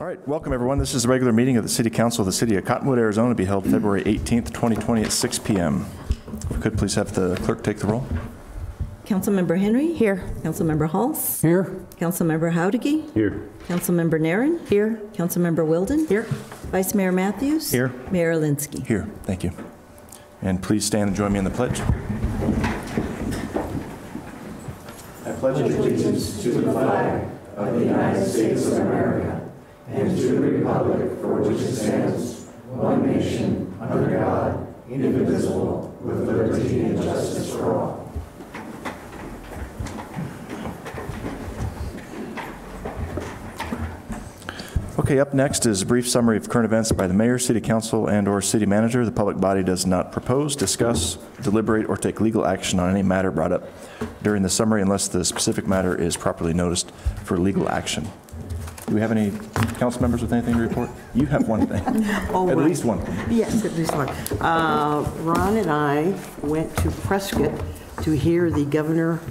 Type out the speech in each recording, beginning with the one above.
All right, welcome everyone. This is the regular meeting of the City Council of the City of Cottonwood, Arizona, to be held February 18th, 2020 at 6 p.m. If we could please have the clerk take the roll. Councilmember Henry? Here. Councilmember Halls? Here. Councilmember Howdege? Here. Councilmember Naren? Here. Councilmember Wilden? Here. Vice Mayor Matthews? Here. Mayor Alinsky? Here, thank you. And please stand and join me in the pledge. I pledge allegiance to the flag of the United States of America and to the republic for which it stands, one nation, under God, indivisible, with liberty and justice for all. Okay, up next is a brief summary of current events by the mayor, city council, and/or city manager. The public body does not propose, discuss, deliberate, or take legal action on any matter brought up during the summary unless the specific matter is properly noticed for legal action. Do we have any council members with anything to report? You have one thing. Oh, at right. least one thing. Yes, at least one. Ron and I went to Prescott to hear the governor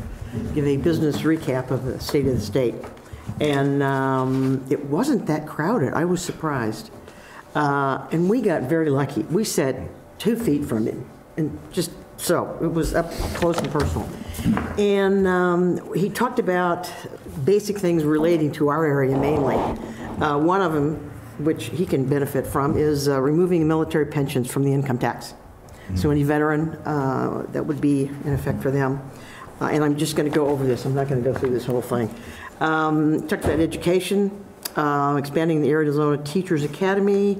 give a business recap of the state of the state. And it wasn't that crowded. I was surprised. And we got very lucky. We sat 2 feet from him. And just so, it was up close and personal. And he talked about basic things relating to our area mainly. One of them, which he can benefit from, is removing military pensions from the income tax. So any veteran, that would be in effect for them. And I'm just going to go over this. I'm not going to go through this whole thing. Talked about education, expanding the Arizona Teachers Academy,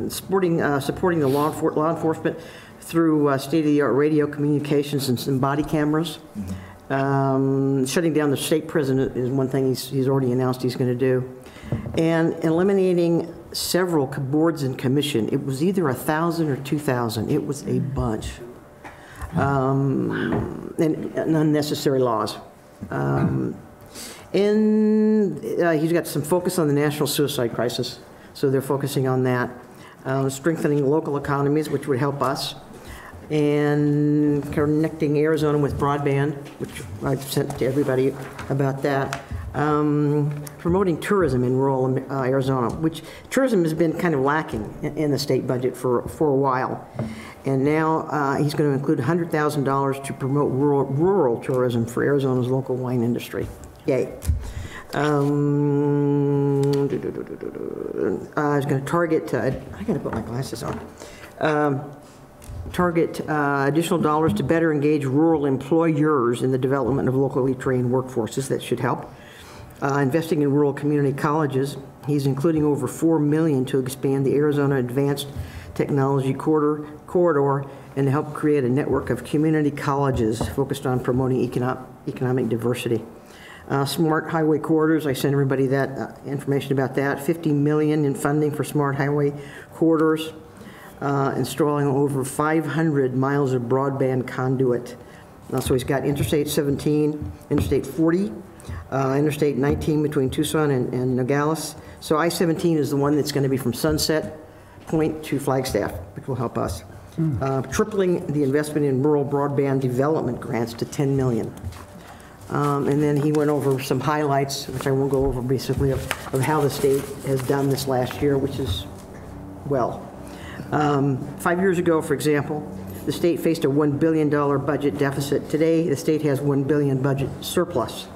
supporting the law enforcement through state-of-the-art radio communications and some body cameras. Shutting down the state prison is one thing he's already announced he's going to do. And eliminating several boards and commission. It was either 1,000 or 2,000. It was a bunch. And unnecessary laws. And he's got some focus on the national suicide crisis. So they're focusing on that. Strengthening local economies, which would help us. And connecting Arizona with broadband, which I've sent to everybody about that. Promoting tourism in rural Arizona, which tourism has been kind of lacking in the state budget for a while. And now he's going to include $100,000 to promote rural tourism for Arizona's local wine industry. Yay. I was going to target, I got to put my glasses on. Target additional dollars to better engage rural employers in the development of locally trained workforces. That should help. Investing in rural community colleges. He's including over $4 million to expand the Arizona Advanced Technology Corridor and to help create a network of community colleges focused on promoting economic diversity. Smart highway corridors, I sent everybody that information about that. $50 million in funding for smart highway corridors. Installing over 500 miles of broadband conduit. So he's got Interstate 17, Interstate 40, Interstate 19 between Tucson and Nogales. So I-17 is the one that's going to be from Sunset Point to Flagstaff, which will help us. Tripling the investment in rural broadband development grants to $10 million. And then he went over some highlights, which I won't go over basically, of how the state has done this last year, which is, well, 5 years ago, for example, the state faced a $1 billion budget deficit. Today, the state has $1 billion budget surplus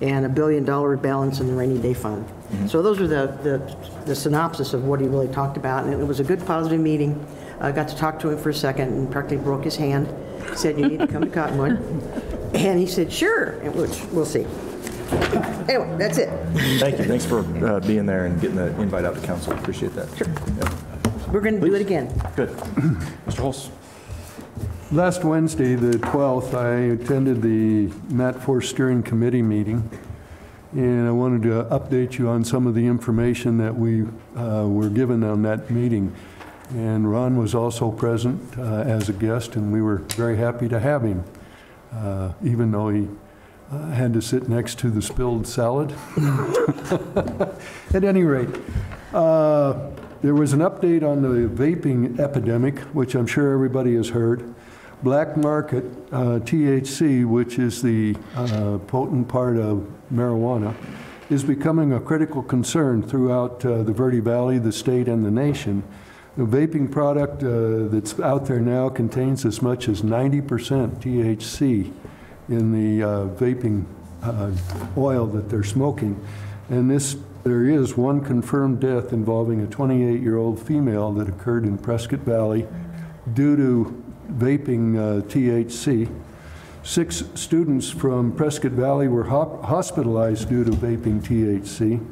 and a $1 billion balance in the rainy day fund. So those are the synopsis of what he really talked about, and it was a good, positive meeting. I got to talk to him for a second and practically broke his hand. He said, "You need to come to Cottonwood." And he said, "Sure," and we'll see. Anyway, that's it. Thank you. Thanks for being there and getting the invite out to council. Appreciate that. Sure. Yep. We're going to do it again. Good. Mr. Hulse. Last Wednesday, the 12th, I attended the Mat Force Steering Committee meeting, and I wanted to update you on some of the information that we were given on that meeting. And Ron was also present as a guest, and we were very happy to have him, even though he had to sit next to the spilled salad. At any rate, there was an update on the vaping epidemic, which I'm sure everybody has heard. black market THC, which is the potent part of marijuana, is becoming a critical concern throughout the Verde Valley, the state, and the nation. The vaping product that's out there now contains as much as 90% THC in the vaping oil that they're smoking. And there is one confirmed death involving a 28-year-old female that occurred in Prescott Valley due to vaping THC. 6 students from Prescott Valley were hospitalized due to vaping THC.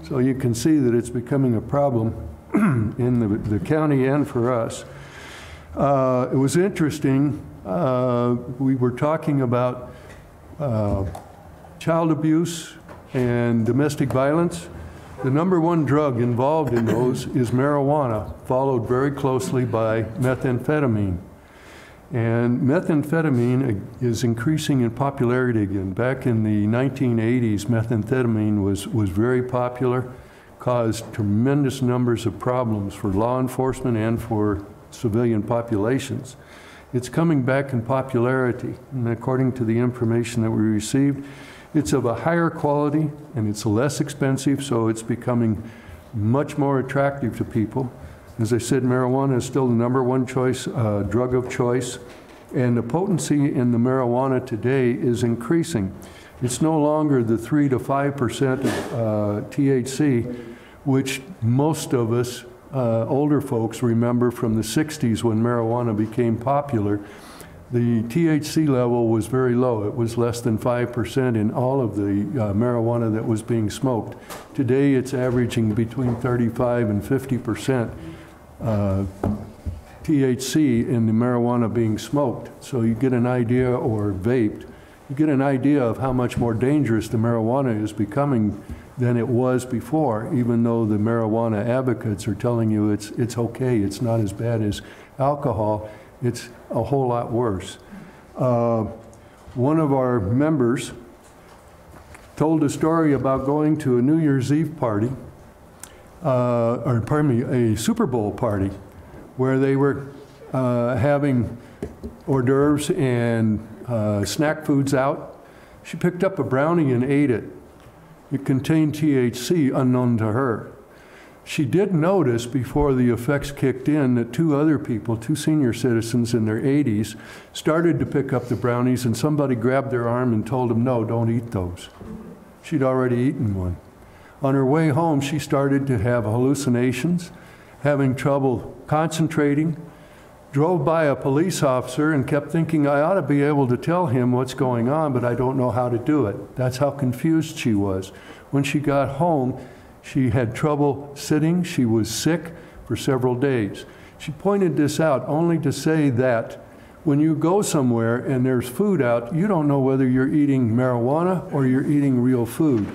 So you can see that it's becoming a problem in the county and for us. It was interesting. We were talking about child abuse and domestic violence. The #1 drug involved in those is marijuana, followed very closely by methamphetamine. And methamphetamine is increasing in popularity again. Back in the 1980s, methamphetamine was very popular, caused tremendous numbers of problems for law enforcement and for civilian populations. It's coming back in popularity, and according to the information that we received, it's of a higher quality and it's less expensive, so it's becoming much more attractive to people. As I said, marijuana is still the #1 choice, drug of choice, and the potency in the marijuana today is increasing. It's no longer the 3 to 5% THC, which most of us older folks remember from the 60s when marijuana became popular. The THC level was very low. It was less than 5% in all of the marijuana that was being smoked. Today it's averaging between 35 and 50% THC in the marijuana being smoked. So you get an idea, or vaped, you get an idea of how much more dangerous the marijuana is becoming than it was before, even though the marijuana advocates are telling you it's okay, it's not as bad as alcohol, it's a whole lot worse. One of our members told a story about going to a New Year's Eve party, or pardon me, a Super Bowl party, where they were having hors d'oeuvres and snack foods out. She picked up a brownie and ate it. It contained THC, unknown to her. She did notice before the effects kicked in that 2 other people, 2 senior citizens in their 80s, started to pick up the brownies, and somebody grabbed their arm and told them, no, don't eat those. She'd already eaten one. On her way home, she started to have hallucinations, having trouble concentrating, drove by a police officer and kept thinking, I ought to be able to tell him what's going on, but I don't know how to do it. That's how confused she was. When she got home, she had trouble sitting. She was sick for several days. She pointed this out only to say that when you go somewhere and there's food out, you don't know whether you're eating marijuana or you're eating real food.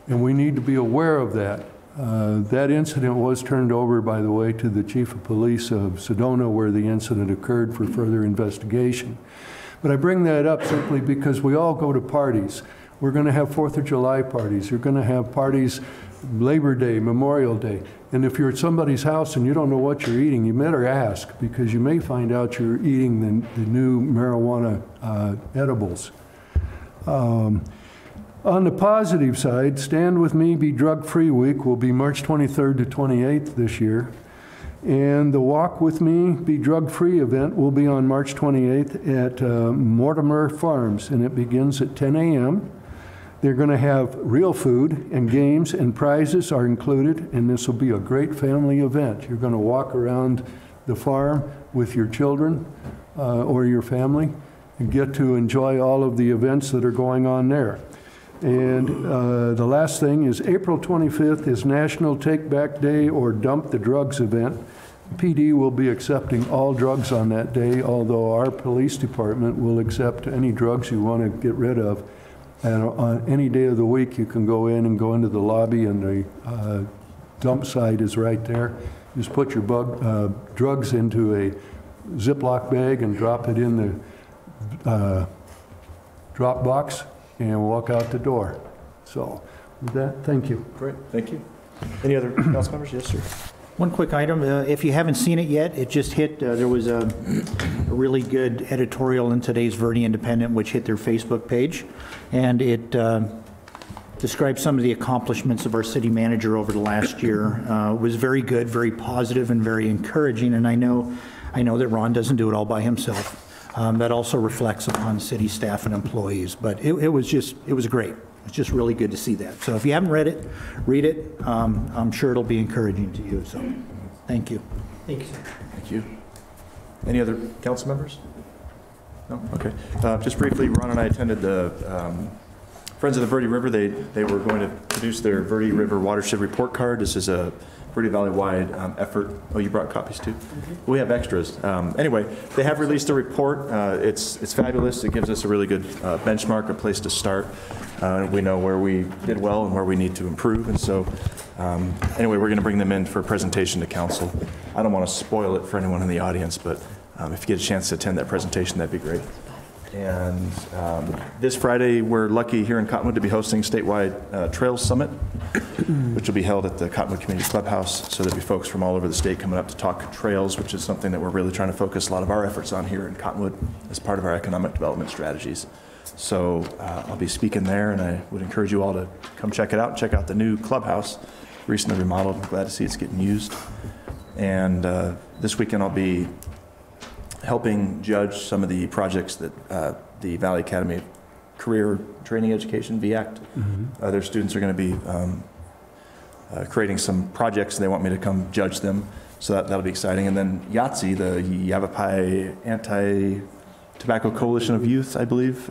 And we need to be aware of that. That incident was turned over, by the way, to the Chief of Police of Sedona, where the incident occurred, for further investigation. But I bring that up simply because we all go to parties. We're going to have 4th of July parties. You're going to have parties Labor Day, Memorial Day. And if you're at somebody's house and you don't know what you're eating, you better ask, because you may find out you're eating the new marijuana edibles. On the positive side, Stand With Me, Be Drug-Free Week will be March 23rd to 28th this year. And the Walk With Me, Be Drug-Free event will be on March 28th at Mortimer Farms, and it begins at 10 a.m. They're going to have real food, and games and prizes are included, and this will be a great family event. You're going to walk around the farm with your children or your family and get to enjoy all of the events that are going on there. And the last thing is April 25th is National Take Back Day, or Dump the Drugs event. PD will be accepting all drugs on that day, although our police department will accept any drugs you want to get rid of. And on any day of the week, you can go in and go into the lobby, and the dump site is right there. Just put your drugs into a Ziploc bag and drop it in the drop box and walk out the door. So with that, thank you. Great, thank you. Any other council members? Yes, sir. One quick item, if you haven't seen it yet, it just hit, there was a really good editorial in today's Verde Independent, which hit their Facebook page, and it describes some of the accomplishments of our city manager over the last year. It was very good, very positive, and very encouraging, and I know that Ron doesn't do it all by himself. That also reflects upon city staff and employees, but it was great. It's just really good to see that. So if you haven't read it, read it. I'm sure it'll be encouraging to you, so thank you. Thank you, sir. Thank you. Any other council members? No? Okay. Just briefly, Ron and I attended the Friends of the Verde River. They were going to produce their Verde River Watershed Report Card. This is a Verde Valley-wide effort. Oh, you brought copies too? Mm-hmm. We have extras. Anyway, they have released a report. It's fabulous. It gives us a really good benchmark, a place to start. We know where we did well and where we need to improve. And so, anyway, we're going to bring them in for a presentation to council. I don't want to spoil it for anyone in the audience, but if you get a chance to attend that presentation, that'd be great. And this Friday, we're lucky here in Cottonwood to be hosting Statewide Trails Summit, which will be held at the Cottonwood Community Clubhouse. So there'll be folks from all over the state coming up to talk trails, which is something that we're really trying to focus a lot of our efforts on here in Cottonwood as part of our economic development strategies. So I'll be speaking there, and I would encourage you all to come check it out. Check out the new clubhouse, recently remodeled. I'm glad to see it's getting used. And this weekend I'll be helping judge some of the projects that the Valley Academy of Career Training Education, VACT, their students are going to be creating some projects, and they want me to come judge them. So that'll be exciting. And then YATSE, the YAVAPAI Anti-Tobacco Coalition of Youth, I believe,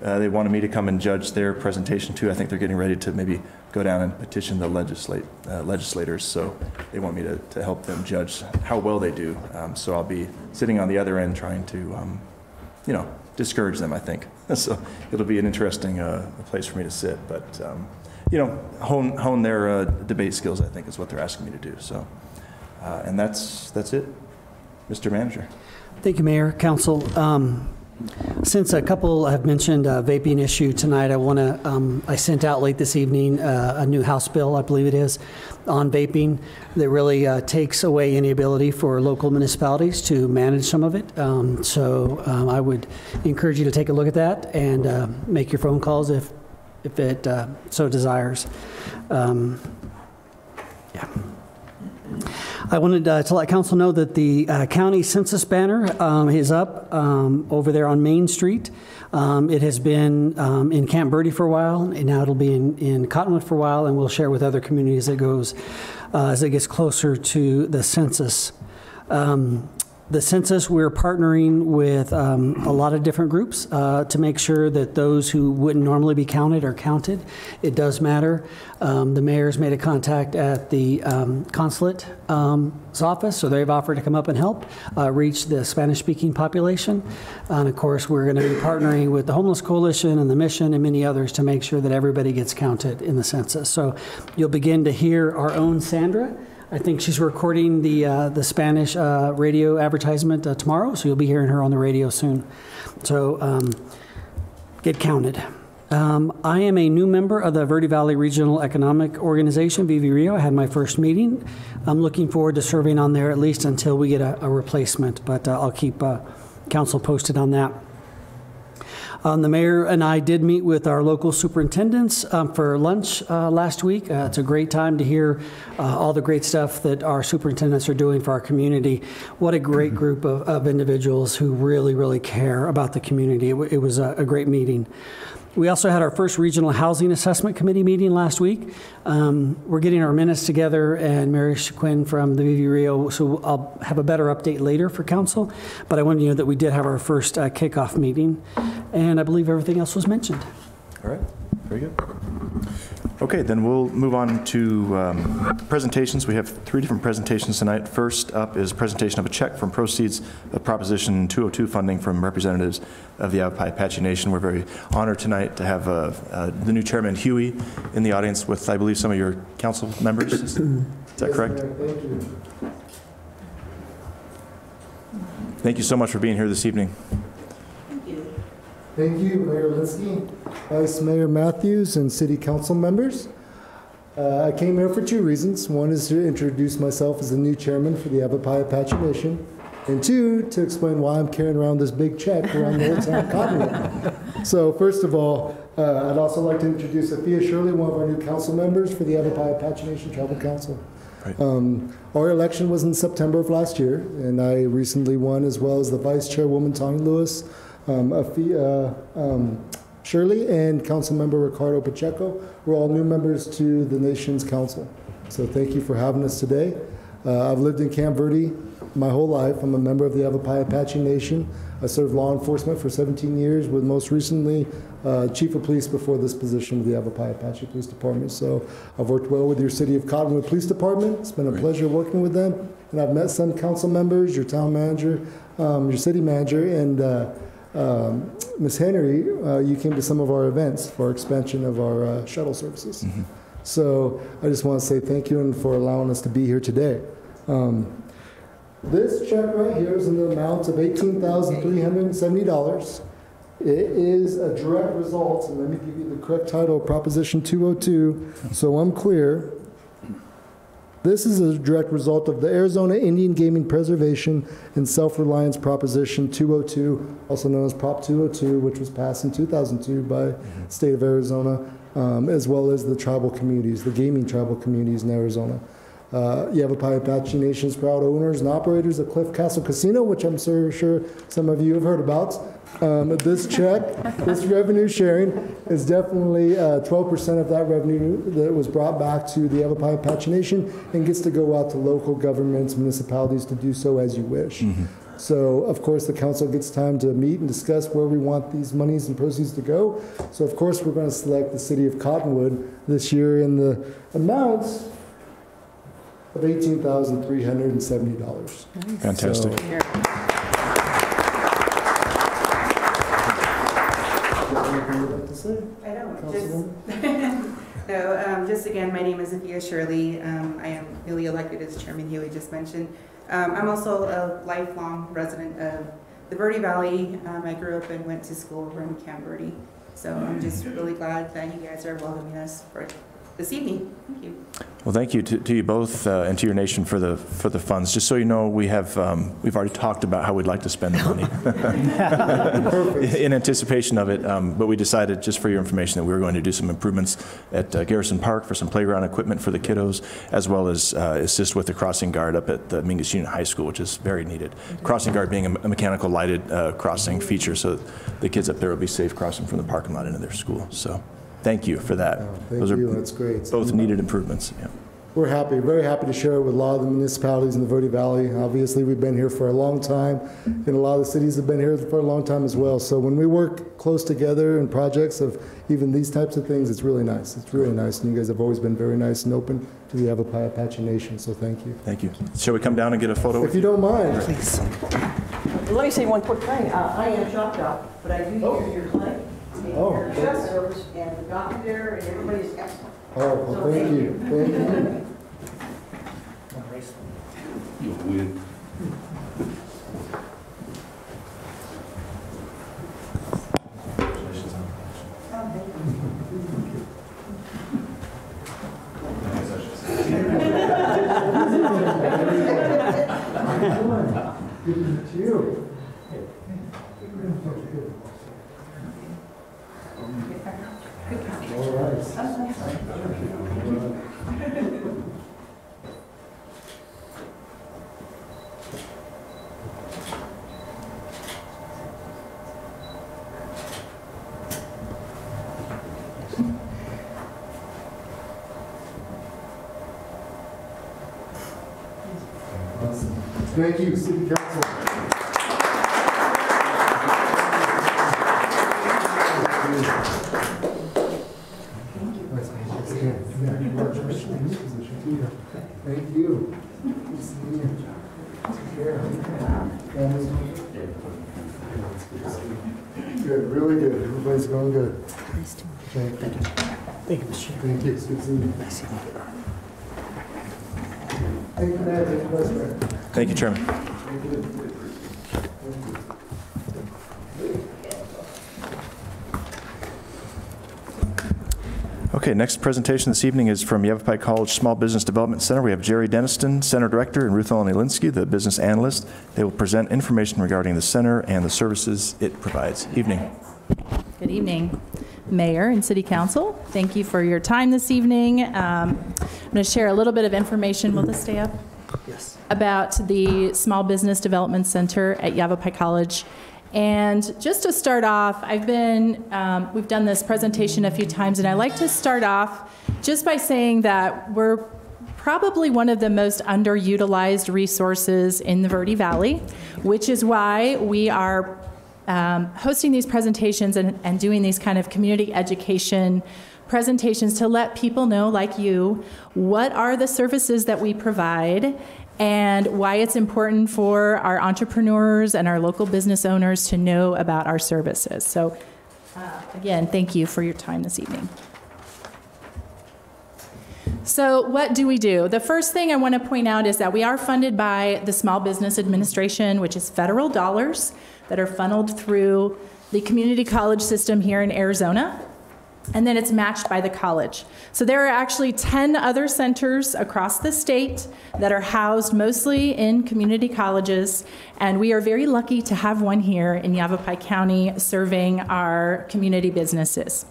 they wanted me to come and judge their presentation too. I think they're getting ready to maybe go down and petition the legislators, so they want me to help them judge how well they do. So I'll be sitting on the other end trying to, discourage them, I think. So it'll be an interesting place for me to sit, but, hone their debate skills, I think, is what they're asking me to do. So, and that's it. Mr. Manager. Thank you, Mayor, Council. Since a couple have mentioned vaping issue tonight, I sent out late this evening a new House bill, I believe it is, on vaping that really takes away any ability for local municipalities to manage some of it. So I would encourage you to take a look at that and make your phone calls if it so desires. I wanted to let council know that the county census banner is up over there on Main Street. It has been in Camp Verde for a while, and now it'll be in Cottonwood for a while, and we'll share with other communities as it gets closer to the census. The census, we're partnering with a lot of different groups to make sure that those who wouldn't normally be counted are counted. It does matter. The mayor's made a contact at the consulate's office, so they've offered to come up and help reach the Spanish-speaking population. And of course, we're going to be partnering with the Homeless Coalition and the Mission and many others to make sure that everybody gets counted in the census. So you'll begin to hear our own Sandra. I think she's recording the Spanish radio advertisement tomorrow, so you'll be hearing her on the radio soon. So get counted. I am a new member of the Verde Valley Regional Economic Organization, VV Rio. I had my first meeting. I'm looking forward to serving on there at least until we get a replacement, but I'll keep council posted on that. The mayor and I did meet with our local superintendents for lunch last week. It's a great time to hear all the great stuff that our superintendents are doing for our community. What a great group of individuals who really, really care about the community. It was a great meeting. We also had our first Regional Housing Assessment Committee meeting last week. We're getting our minutes together, and Mary Quinn from the VV Rio, so I'll have a better update later for council, but I wanted you to know that we did have our first kickoff meeting, and I believe everything else was mentioned. All right, very good. Okay, then we'll move on to presentations. We have 3 different presentations tonight. First up is a presentation of a check from proceeds of Proposition 202 funding from representatives of the YAVAPAI-APACHE Nation. We're very honored tonight to have the new chairman, Huey, in the audience with, I believe, some of your council members. Is that correct? Thank you. Thank you so much for being here this evening. Thank you, Mayor Linsky, Vice Mayor Matthews, and City Council members. I came here for 2 reasons. One is to introduce myself as the new chairman for the YAVAPAI-APACHE Nation. and 2, to explain why I'm carrying around this big check around the old town of Cottonwood. So first of all, I'd also like to introduce Sophia Shirley, one of our new council members for the YAVAPAI-APACHE Nation Tribal Council. Right. Our election was in September of last year, and I recently won, as well as the Vice Chairwoman, Tony Lewis, Shirley, and Councilmember Ricardo Pacheco. We're all new members to the nation's council. So thank you for having us today. I've lived in Camp Verde my whole life. I'm a member of the YAVAPAI-APACHE Nation. I served law enforcement for 17 years, with most recently Chief of Police before this position of the YAVAPAI-APACHE Police Department. So I've worked well with your City of Cottonwood Police Department. It's been a pleasure working with them. And I've met some council members, your town manager, your city manager, and Ms. Henry, you came to some of our events for our expansion of our shuttle services. Mm-hmm. So I just want to say thank you and for allowing us to be here today. This check right here is in the amount of $18,370. It is a direct result, and let me give you the correct title, Proposition 202, so I'm clear. This is a direct result of the Arizona Indian Gaming Preservation and Self-Reliance Proposition 202, also known as Prop 202, which was passed in 2002 by the state of Arizona, as well as the tribal communities, the gaming tribal communities in Arizona. YAVAPAI-APACHE Nation's proud owners and operators of Cliff Castle Casino, which I'm sure some of you have heard about. This check, this revenue sharing, is definitely 12% of that revenue that was brought back to the YAVAPAI-APACHE Nation and gets to go out to local governments, municipalities to do so as you wish. Mm-hmm. So, of course, the council gets time to meet and discuss where we want these monies and proceeds to go. So, of course, we're going to select the City of Cottonwood this year in the amounts of $18,370. Fantastic. So, I don't. Just again, my name is Sophia Shirley. I am newly elected, as Chairman Healy just mentioned. I'm also a lifelong resident of the Verde Valley. I grew up and went to school over in Camp Verde. So I'm just really glad that you guys are welcoming us for this evening. Thank you. Well, thank you to you both and to your nation for the funds. Just so you know, we've already talked about how we'd like to spend the money in anticipation of it. But we decided, just for your information, that we were going to do some improvements at Garrison Park for some playground equipment for the kiddos, as well as assist with the crossing guard up at the Mingus Union High School, which is very needed. Crossing guard being a mechanical lighted crossing feature, so the kids up there will be safe crossing from the parking lot into their school. So. Thank you for that. Thank you. That's great. Both needed improvements. Yeah. We're happy, very happy to share it with a lot of the municipalities in the Verde Valley. Obviously, we've been here for a long time, and a lot of the cities have been here for a long time as well. So when we work close together in projects of even these types of things, it's really nice. It's really nice, and you guys have always been very nice and open to the YAVAPAI-APACHE Nation, so thank you. Thank you. Shall we come down and get a photo? If you don't mind. Please. Let me say one quick thing. I am chopped up, but I do hear your clinic. Your chef service and the doctor there and everybody's excellent. Oh, well, So thank you. Thank you. You'll win. Good to meet you. All right. Awesome. Thank you, City Council. Thank you. Good, really good. Everybody's going good. Thank you. Thank you, Mr. Chair. Thank you. It's good seeing you. Thank you, Mayor. Thank you, Vice Mayor. Thank you, Chairman. Thank you. Okay. Okay, next presentation this evening is from Yavapai College Small Business Development Center. We have Jerry Deniston, Center Director, and Ruth Ellen Elinsky, the Business Analyst. They will present information regarding the center and the services it provides. Evening. Good evening, Mayor and City Council. Thank you for your time this evening. I'm going to share a little bit of information. Will this stay up? Yes. About the Small Business Development Center at Yavapai College. And just to start off, we've done this presentation a few times, and I like to start off just by saying that we're probably one of the most underutilized resources in the Verde Valley, which is why we are hosting these presentations and doing these kind of community education presentations to let people know, like you, what are the services that we provide and why it's important for our entrepreneurs and our local business owners to know about our services. So again, thank you for your time this evening. So what do we do? The first thing I want to point out is that we are funded by the Small Business Administration, which is federal dollars that are funneled through the community college system here in Arizona. And then it's matched by the college. So there are actually 10 other centers across the state that are housed mostly in community colleges, and we are very lucky to have one here in Yavapai County serving our community businesses.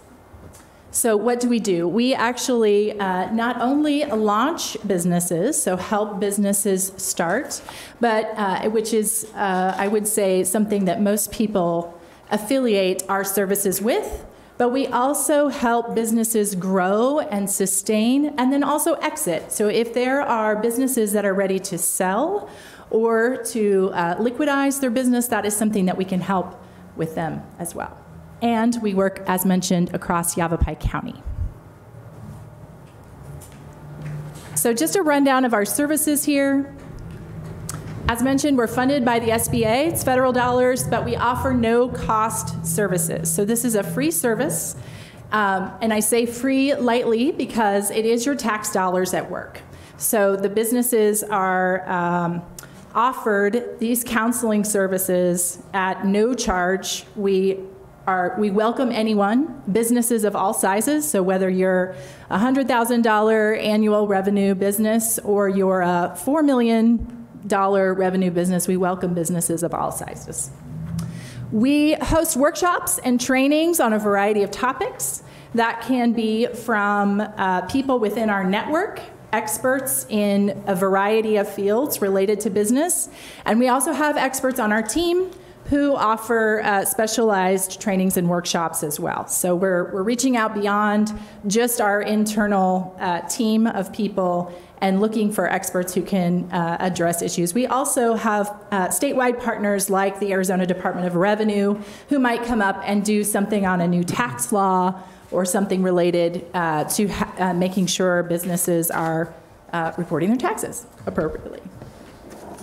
So what do? We actually not only launch businesses, so help businesses start, but which is, I would say, something that most people affiliate our services with. But we also help businesses grow and sustain and then also exit. So if there are businesses that are ready to sell or to liquidize their business, that is something that we can help with them as well. And we work, as mentioned, across Yavapai County. So just a rundown of our services here. As mentioned, we're funded by the SBA, it's federal dollars, but we offer no-cost services. So this is a free service, and I say free lightly because it is your tax dollars at work. So the businesses are offered these counseling services at no charge. We welcome anyone, businesses of all sizes, so whether you're a $100,000 annual revenue business or you're a $4 million revenue business, we welcome businesses of all sizes. We host workshops and trainings on a variety of topics. That can be from people within our network, experts in a variety of fields related to business, and we also have experts on our team who offer specialized trainings and workshops as well. So we're reaching out beyond just our internal team of people and looking for experts who can address issues. We also have statewide partners like the Arizona Department of Revenue who might come up and do something on a new tax law or something related to making sure businesses are reporting their taxes appropriately.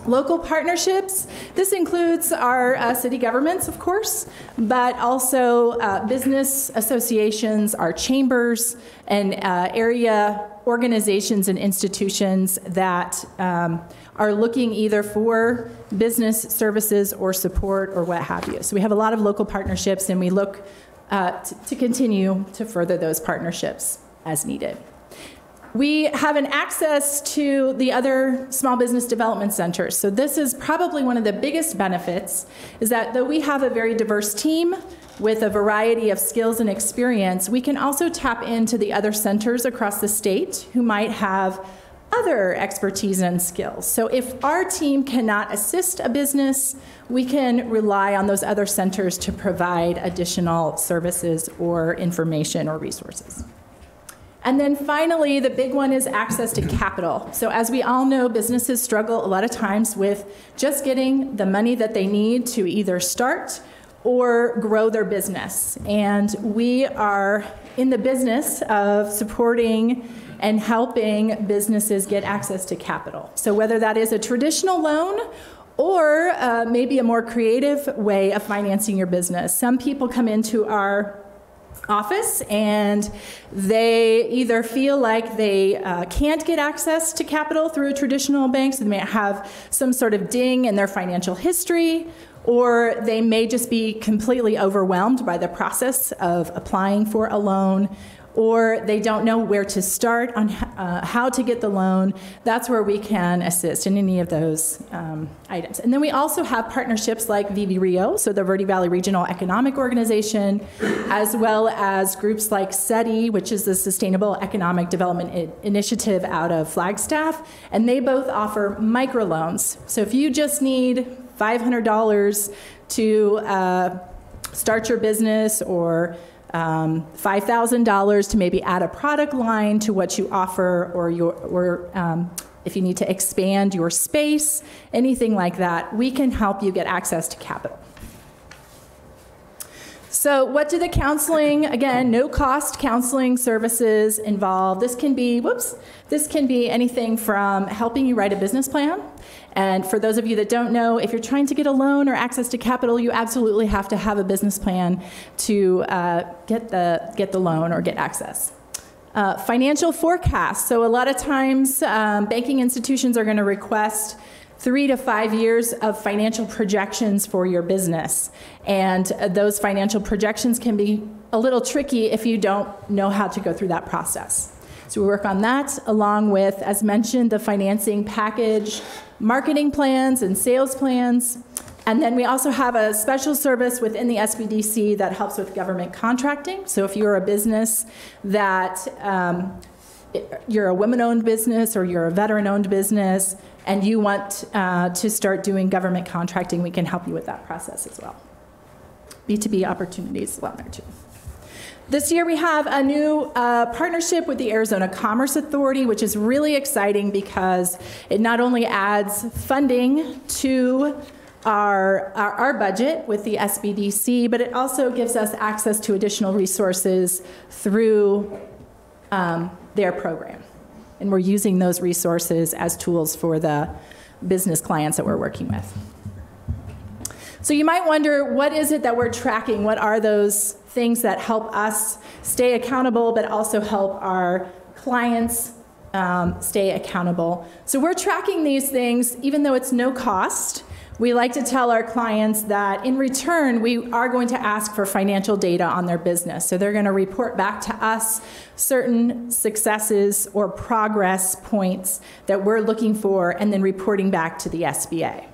Local partnerships, this includes our city governments, of course, but also business associations, our chambers, and area organizations and institutions that are looking either for business services or support or what have you. So we have a lot of local partnerships, and we look to continue to further those partnerships as needed. We have an access to the other small business development centers. So this is probably one of the biggest benefits, is that though we have a very diverse team with a variety of skills and experience, we can also tap into the other centers across the state who might have other expertise and skills. So if our team cannot assist a business, we can rely on those other centers to provide additional services or information or resources. And then finally, the big one is access to capital. So as we all know, businesses struggle a lot of times with just getting the money that they need to either start or grow their business. And we are in the business of supporting and helping businesses get access to capital. So whether that is a traditional loan or maybe a more creative way of financing your business. Some people come into our office and they either feel like they can't get access to capital through a traditional bank, so they may have some sort of ding in their financial history, or they may just be completely overwhelmed by the process of applying for a loan, or they don't know where to start on how to get the loan, that's where we can assist in any of those items. And then we also have partnerships like VV-RIO, so the Verde Valley Regional Economic Organization, as well as groups like SETI, which is the Sustainable Economic Development Initiative out of Flagstaff, and they both offer microloans. So if you just need $500 to start your business, or $5,000 to maybe add a product line to what you offer, or if you need to expand your space, anything like that, we can help you get access to capital. So what do the counseling, again, no cost counseling services involve? This can be, this can be anything from helping you write a business plan. And for those of you that don't know, if you're trying to get a loan or access to capital, you absolutely have to have a business plan to get the loan or get access. Financial forecasts. So a lot of times banking institutions are going to request 3 to 5 years of financial projections for your business. And those financial projections can be a little tricky if you don't know how to go through that process. So we work on that, along with, as mentioned, the financing package, marketing plans and sales plans. And then we also have a special service within the SBDC that helps with government contracting. So if you're a business that you're a women-owned business or you're a veteran-owned business and you want to start doing government contracting, we can help you with that process as well. B2b Opportunities is on there too. This year we have a new partnership with the Arizona Commerce Authority, which is really exciting because it not only adds funding to our budget with the SBDC, but it also gives us access to additional resources through their program. And we're using those resources as tools for the business clients that we're working with. So you might wonder, what is it that we're tracking? What are those things that help us stay accountable, but also help our clients stay accountable? So we're tracking these things, even though it's no cost. We like to tell our clients that in return, we are going to ask for financial data on their business. So they're going to report back to us certain successes or progress points that we're looking for, and then reporting back to the SBA.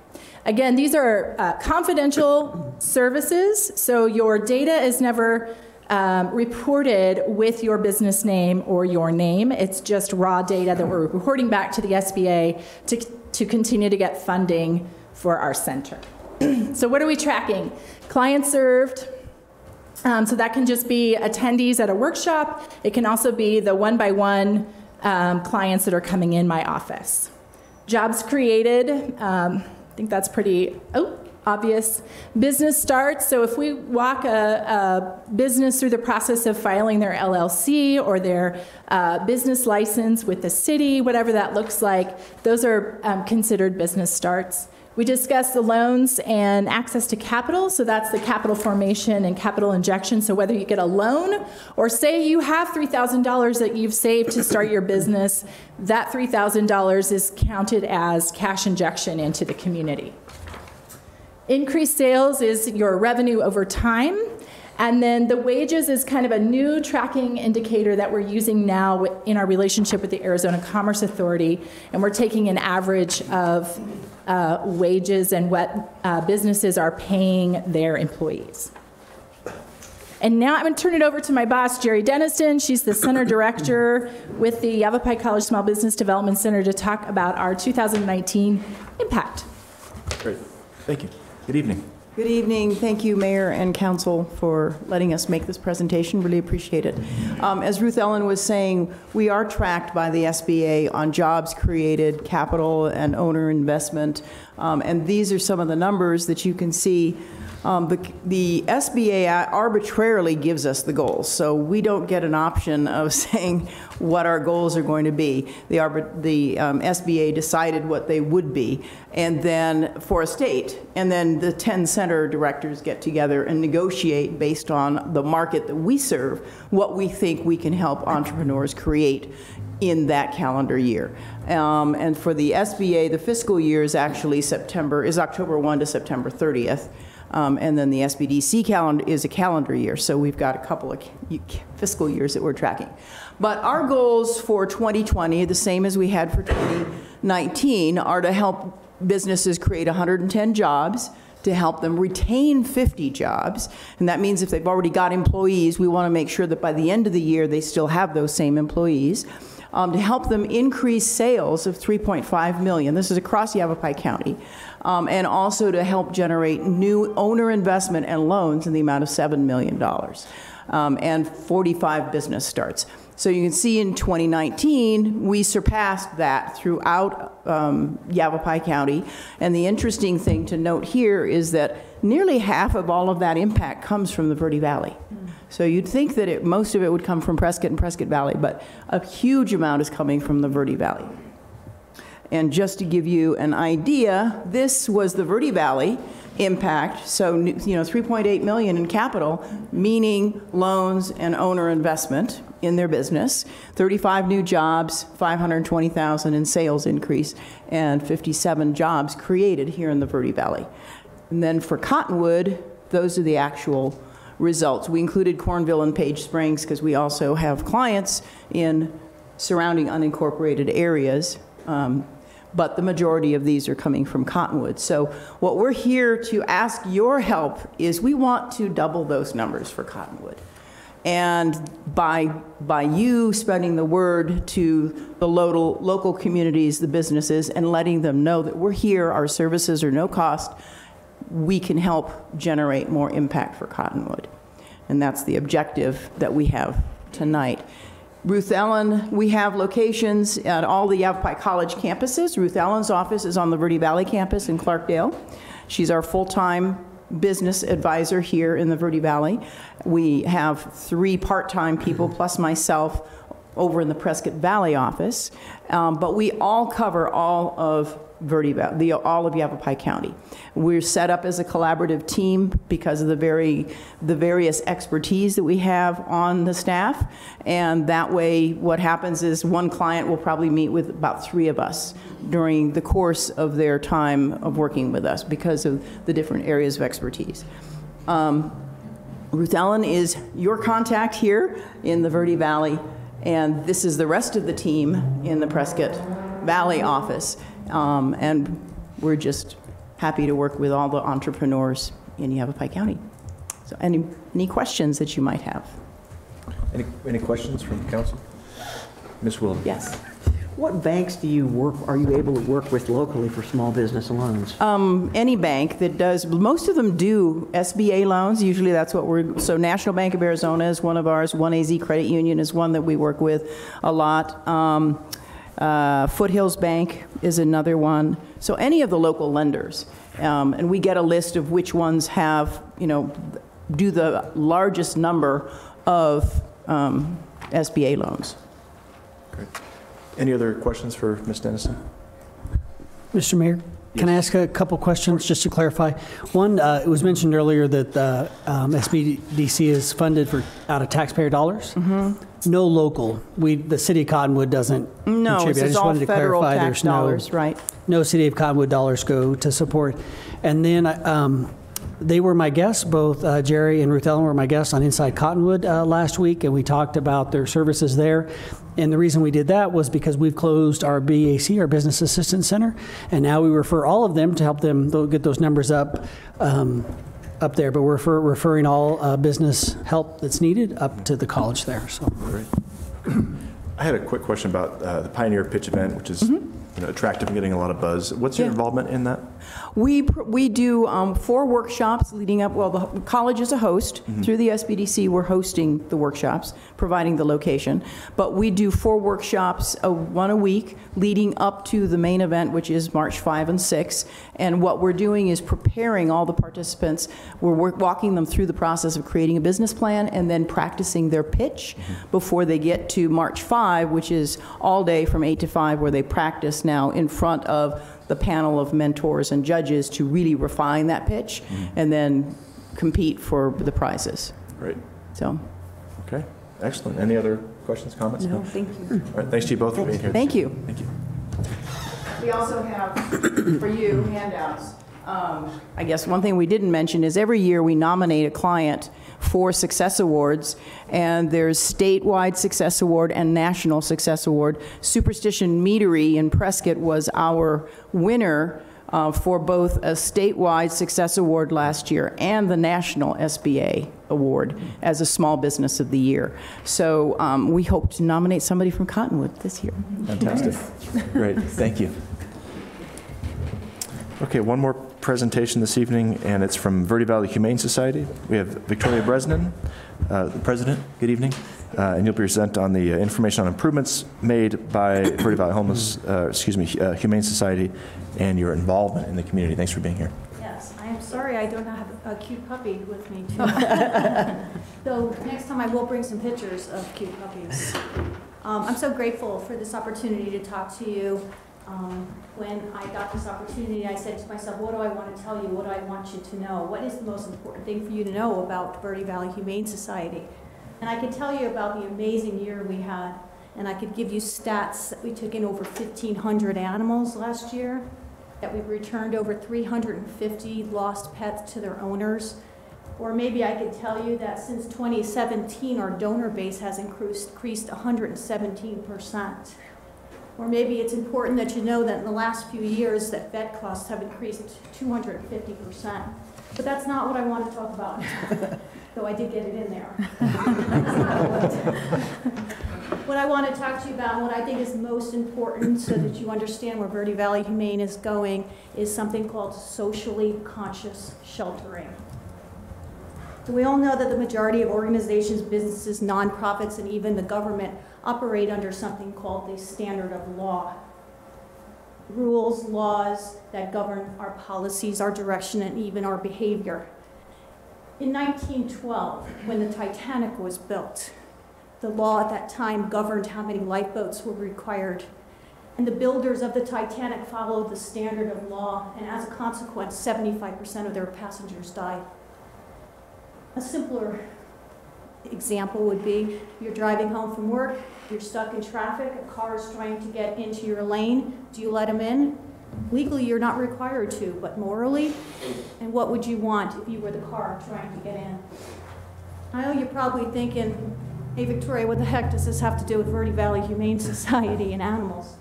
Again, these are confidential services, so your data is never reported with your business name or your name. It's just raw data that we're reporting back to the SBA to continue to get funding for our center. So what are we tracking? Clients served. So that can just be attendees at a workshop. It can also be the one-by-one clients that are coming in my office. Jobs created. I think that's pretty obvious. Business starts. So if we walk a business through the process of filing their LLC or their business license with the city, whatever that looks like, those are considered business starts. We discussed the loans and access to capital. So that's the capital formation and capital injection. So whether you get a loan or say you have $3,000 that you've saved to start your business, that $3,000 is counted as cash injection into the community. Increased sales is your revenue over time. And then the wages is kind of a new tracking indicator that we're using now in our relationship with the Arizona Commerce Authority. And we're taking an average of wages and what businesses are paying their employees. And now I'm going to turn it over to my boss, Jerry Denniston. She's the center director with the YAVAPAI College Small Business Development Center to talk about our 2019 impact. Great. Thank you. Good evening. Good evening. Thank you, Mayor and Council, for letting us make this presentation. Really appreciate it. As Ruth Ellen was saying, we are tracked by the SBA on jobs created, capital, and owner investment. And these are some of the numbers that you can see. The SBA arbitrarily gives us the goals, so we don't get an option of saying what our goals are going to be. The SBA decided what they would be, and then for a state, and then the 10 center directors get together and negotiate based on the market that we serve, what we think we can help entrepreneurs create in that calendar year. And for the SBA, the fiscal year is actually October 1 to September 30th. And then the SBDC calendar is a calendar year, so we've got a couple of fiscal years that we're tracking. But our goals for 2020, the same as we had for 2019, are to help businesses create 110 jobs, to help them retain 50 jobs. And that means if they've already got employees, we want to make sure that by the end of the year, they still have those same employees. To help them increase sales of $3.5 million. This is across Yavapai County. And also to help generate new owner investment and loans in the amount of $7 million. And 45 business starts. So you can see in 2019, we surpassed that throughout Yavapai County. And the interesting thing to note here is that nearly half of all of that impact comes from the Verde Valley. So you'd think that most of it would come from Prescott and Prescott Valley, but a huge amount is coming from the Verde Valley. And just to give you an idea, this was the Verde Valley impact. So, you know, 3.8 million in capital, meaning loans and owner investment in their business, 35 new jobs, 520,000 in sales increase, and 57 jobs created here in the Verde Valley. And then for Cottonwood, those are the actual results. We included Cornville and Page Springs because we also have clients in surrounding unincorporated areas, but the majority of these are coming from Cottonwood. So what we're here to ask your help is we want to double those numbers for Cottonwood. And by you spreading the word to the local communities, the businesses, and letting them know that we're here, our services are no cost, we can help generate more impact for Cottonwood. And that's the objective that we have tonight. Ruth Ellen, we have locations at all the Yavapai College campuses. Ruth Ellen's office is on the Verde Valley campus in Clarkdale. She's our full-time business advisor here in the Verde Valley. We have 3 part-time people plus myself over in the Prescott Valley office. But we all cover all of Verde Valley, all of Yavapai County. We're set up as a collaborative team because of the various expertise that we have on the staff. And that way, what happens is one client will probably meet with about 3 of us during the course of their time of working with us because of the different areas of expertise. Ruth Ellen is your contact here in the Verde Valley, and this is the rest of the team in the Prescott Valley office. And we're just happy to work with all the entrepreneurs in Yavapai County. So any questions that you might have? Any questions from the council? Ms. Wilden? Yes. What banks are you able to work with locally for small business loans? Any bank that does, most of them do SBA loans. Usually that's what so National Bank of Arizona is one of ours. YAVAPAI Credit Union is one that we work with a lot. Foothills Bank is another one. So any of the local lenders. And we get a list of which ones have, do the largest number of SBA loans. Great. Any other questions for Ms. Dennison? Mr. Mayor, can I ask a couple questions just to clarify? One, it was mentioned earlier that SBDC is funded out of taxpayer dollars. Mm-hmm. No local. The city of Cottonwood doesn't contribute. It's I just all wanted to federal clarify tax dollars, right? No city of Cottonwood dollars go to support. And then they were my guests, both Jerry and Ruth Ellen were my guests on Inside Cottonwood last week, and we talked about their services there. And the reason we did that was because we've closed our BAC, our Business Assistance Center, and now we refer all of them to help them get those numbers up there. But we're referring all business help that's needed up to the college there. So. Great. I had a quick question about the Pioneer Pitch event, which is attractive and getting a lot of buzz. What's your involvement in that? We do 4 workshops leading up. Well, the college is a host. Mm-hmm. Through the SBDC, we're hosting the workshops, providing the location. But we do 4 workshops, one a week, leading up to the main event, which is March 5 and 6. And what we're doing is preparing all the participants. We're walking them through the process of creating a business plan and then practicing their pitch before they get to March 5, which is all day from 8 to 5, where they practice now in front of the panel of mentors and judges to really refine that pitch and then compete for the prizes. Great. So. Okay, excellent. Any other questions, comments? No, thank you. All right, thanks to you both for being here. Thank you. Thank you. We also have, for you, handouts. I guess one thing we didn't mention is every year we nominate a client for Success Awards, and there's Statewide Success Award and National Success Award. Superstition Meadery in Prescott was our winner for both a Statewide Success Award last year and the National SBA Award as a Small Business of the Year. So we hope to nominate somebody from Cottonwood this year. Fantastic. Great. Thank you. Okay, one more presentation this evening, and it's from Verde Valley Humane Society. We have Victoria Bresnan, the president. Good evening. And you'll present on the information on improvements made by Verde Valley Humane Society and your involvement in the community. Thanks for being here. Yes, I am sorry I don't have a cute puppy with me too. So next time I will bring some pictures of cute puppies. I'm so grateful for this opportunity to talk to you. When I got this opportunity, I said to myself, what do I want to tell you? What do I want you to know? What is the most important thing for you to know about Verde Valley Humane Society? And I could tell you about the amazing year we had, and I could give you stats that we took in over 1,500 animals last year, that we've returned over 350 lost pets to their owners. Or maybe I could tell you that since 2017, our donor base has increased 117%. Or maybe it's important that you know that in the last few years that vet costs have increased 250%. But that's not what I want to talk about, though I did get it in there. What I want to talk to you about, and what I think is most important so that you understand where Verde Valley Humane is going, is something called socially conscious sheltering. So we all know that the majority of organizations, businesses, nonprofits, and even the government operate under something called the standard of law. Rules, laws that govern our policies, our direction, and even our behavior. In 1912, when the Titanic was built, the law at that time governed how many lifeboats were required. And the builders of the Titanic followed the standard of law, and as a consequence, 75% of their passengers died. A simpler example would be you're driving home from work, you're stuck in traffic, a car is trying to get into your lane. Do you let them in? Legally, you're not required to, but morally? And what would you want if you were the car trying to get in? I know you're probably thinking, hey, Victoria, what the heck does this have to do with Verde Valley Humane Society and animals?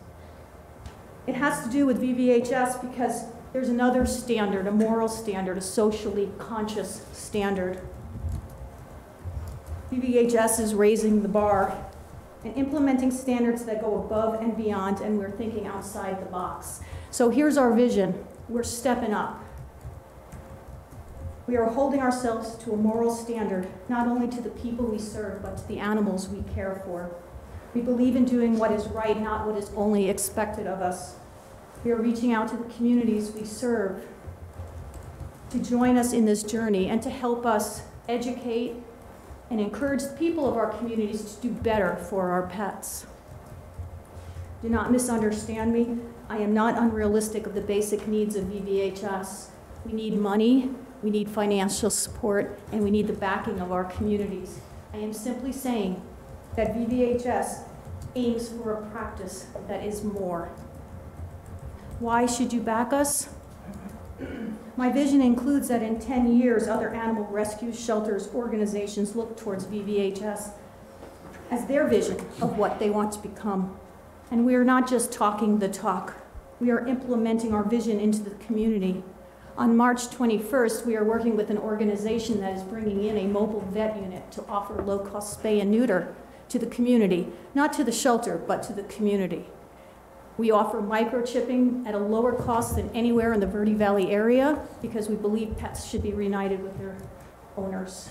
It has to do with VVHS because there's another standard, a moral standard, a socially conscious standard. VVHS is raising the bar and implementing standards that go above and beyond, and we're thinking outside the box. So here's our vision. We're stepping up. We are holding ourselves to a moral standard, not only to the people we serve, but to the animals we care for. We believe in doing what is right, not what is only expected of us. We are reaching out to the communities we serve to join us in this journey and to help us educate and encourage the people of our communities to do better for our pets. Do not misunderstand me. I am not unrealistic of the basic needs of VVHS. We need money, we need financial support, and we need the backing of our communities. I am simply saying that VVHS aims for a practice that is more. Why should you back us? My vision includes that in 10 years, other animal rescue shelters, organizations look towards VVHS as their vision of what they want to become. And we are not just talking the talk. We are implementing our vision into the community. On March 21st, we are working with an organization that is bringing in a mobile vet unit to offer low-cost spay and neuter to the community, not to the shelter, but to the community. We offer microchipping at a lower cost than anywhere in the Verde Valley area because we believe pets should be reunited with their owners.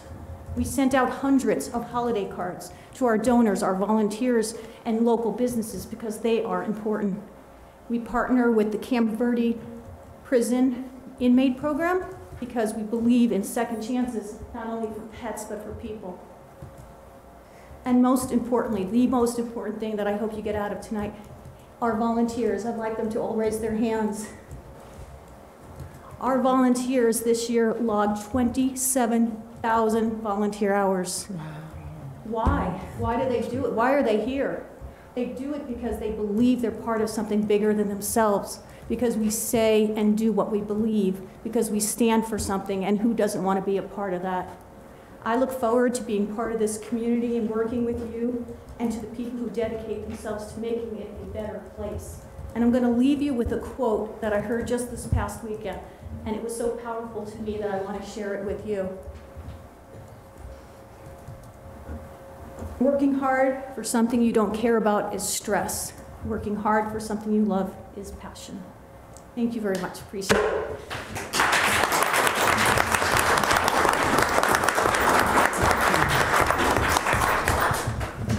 We sent out hundreds of holiday cards to our donors, our volunteers, and local businesses because they are important. We partner with the Camp Verde Prison Inmate Program because we believe in second chances, not only for pets, but for people. And most importantly, the most important thing that I hope you get out of tonight, our volunteers. I'd like them to all raise their hands. Our volunteers this year logged 27,000 volunteer hours. Why? Why do they do it? Why are they here? They do it because they believe they're part of something bigger than themselves. because we say and do what we believe, because we stand for something, and who doesn't want to be a part of that? I look forward to being part of this community and working with you and to the people who dedicate themselves to making it a better place. And I'm going to leave you with a quote that I heard just this past weekend, and it was so powerful to me that I want to share it with you. Working hard for something you don't care about is stress. Working hard for something you love is passion. Thank you very much. Appreciate it.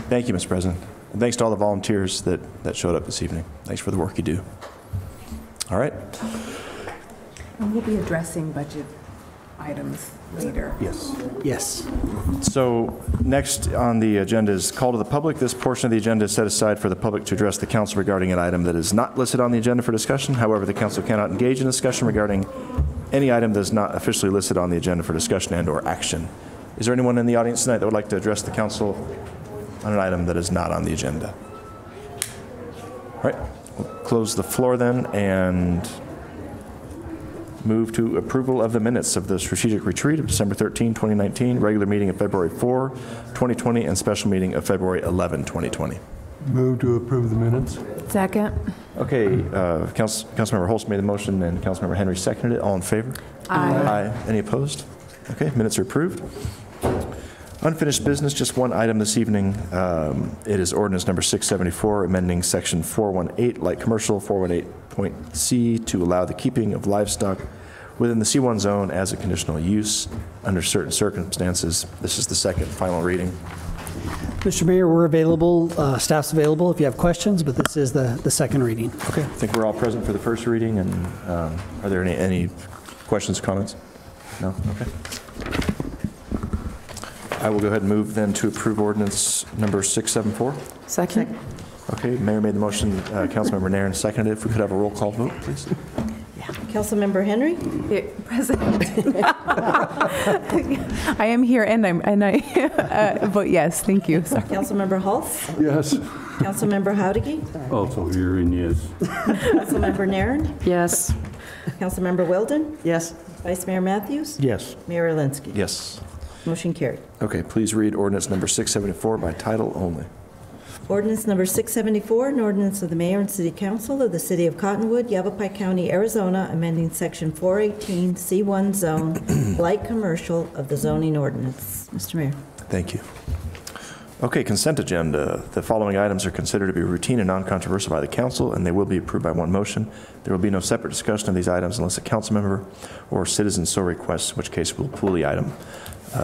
Thank you, Mr. President. And thanks to all the volunteers that showed up this evening. Thanks for the work you do. All right. And we'll be addressing budget items later. Yes. Yes. So next on the agenda is call to the public. This portion of the agenda is set aside for the public to address the council regarding an item that is not listed on the agenda for discussion. However, the council cannot engage in discussion regarding any item that is not officially listed on the agenda for discussion and/or action. Is there anyone in the audience tonight that would like to address the council on an item that is not on the agenda? All right, we'll close the floor then and move to approval of the minutes of the strategic retreat of December 13, 2019, regular meeting of February 4, 2020, and special meeting of February 11, 2020. Move to approve the minutes. Second. Okay, Councilmember Holst made the motion and Councilmember Henry seconded it. All in favor? Aye. Aye. Any opposed? Okay, minutes are approved. Unfinished business, just one item this evening. It is ordinance number 674, amending section 418, light commercial, 418.c, to allow the keeping of livestock within the C1 zone as a conditional use under certain circumstances. This is the second and final reading. Mr. Mayor, we're available, staff's available if you have questions, but this is the second reading. Okay, I think we're all present for the first reading, and are there any questions, comments? No? Okay. I will go ahead and move then to approve ordinance number 674. Second. Okay, Mayor made the motion, Councilmember Nairn seconded it. If we could have a roll call vote, please. Councilmember Henry? President. I am here and I vote yes. Thank you. Sorry. Councilmember Hulse? Yes. Councilmember Howdigy? Also here and yes. Councilmember Nairn? Yes. Councilmember Wilden? Yes. Vice Mayor Matthews? Yes. Mayor Alinsky? Yes. Motion carried. Okay, please read ordinance number 674 by title only. Ordinance number 674, an ordinance of the Mayor and City Council of the City of Cottonwood, Yavapai County, Arizona, amending Section 418 C1 Zone, light commercial of the zoning ordinance. Mr. Mayor. Thank you. Okay, consent agenda. The following items are considered to be routine and non-controversial by the council, and they will be approved by one motion. There will be no separate discussion of these items unless a council member or citizen so requests, in which case we'll pull the item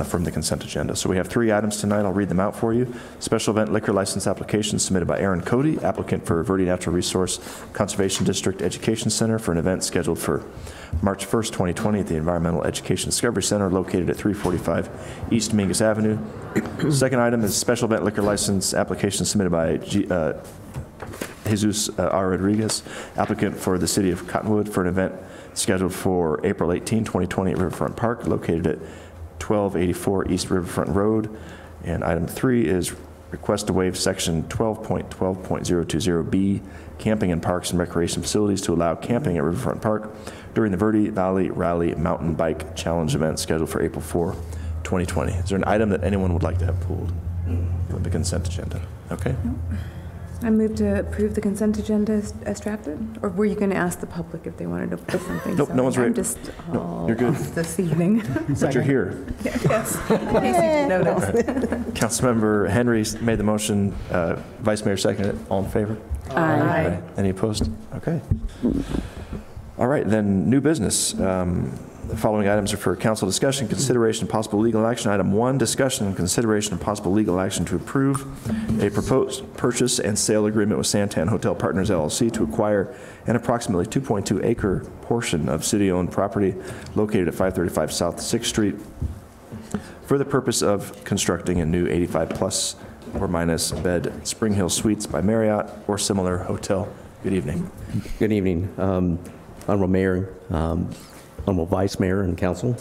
from the consent agenda. So we have 3 items tonight. I'll read them out for you. Special event liquor license application submitted by Aaron Cody, applicant for Verde Natural Resource Conservation District Education Center for an event scheduled for March 1st, 2020 at the Environmental Education Discovery Center located at 345 East Mingus Avenue. Second item is special event liquor license application submitted by Jesus R. Rodriguez, applicant for the City of Cottonwood for an event scheduled for April 18, 2020 at Riverfront Park located at 1284 East Riverfront Road. And item 3 is request to waive section 12.12.020B, camping in parks and recreation facilities to allow camping at Riverfront Park during the Verde Valley Rally Mountain Bike Challenge event scheduled for April 4, 2020. Is there an item that anyone would like to have pulled from the consent agenda? Okay. I move to approve the consent agenda as drafted. Or were you going to ask the public if they wanted to put something? Nope, no one's ready. I'm just You're good this evening. But you're here. Yes. In case you didn't notice. Councilmember Henry made the motion. Vice Mayor seconded it. All in favor? Aye. Any opposed? Okay. All right, then new business. The following items are for council discussion, consideration, and possible legal action. Item 1, discussion and consideration of possible legal action to approve a proposed purchase and sale agreement with Santana Hotel Partners, LLC to acquire an approximately 2.2-acre portion of city-owned property located at 535 South 6th Street for the purpose of constructing a new 85-plus or minus bed Spring Hill Suites by Marriott or similar hotel. Good evening. Good evening, Honorable Mayor, Honorable Vice Mayor and Council.